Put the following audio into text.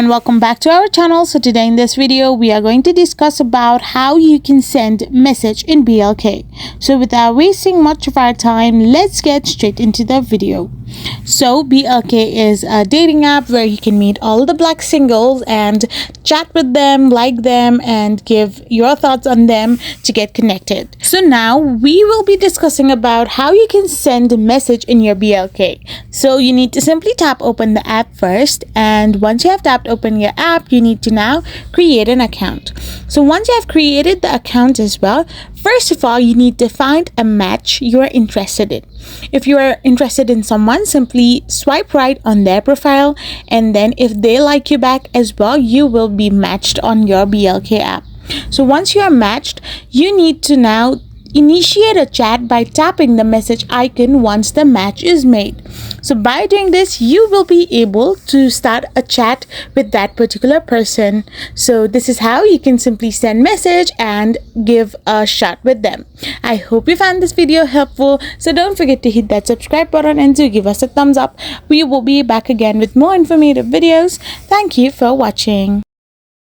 and welcome back to our channel. So today in this video we are going to discuss about how you can send message in BLK. So without wasting much of our time, let's get straight into the video. So BLK is a dating app where you can meet all the black singles and chat with them, like them, and give your thoughts on them to get connected. So now we will be discussing about how you can send a message in your BLK. So you need to simply tap open the app first, and once you have tapped open your app, you need to now create an account. So once you have created the account as well, first of all, you need to find a match you are interested in. If you are interested in someone, simply swipe right on their profile, and then if they like you back as well, you will be matched on your BLK app. So once you are matched, you need to now initiate a chat by tapping the message icon once the match is made. So by doing this, you will be able to start a chat with that particular person. So this is how you can simply send message and give a shot with them. I hope you found this video helpful. So don't forget to hit that subscribe button and to give us a thumbs up. We will be back again with more informative videos. Thank you for watching.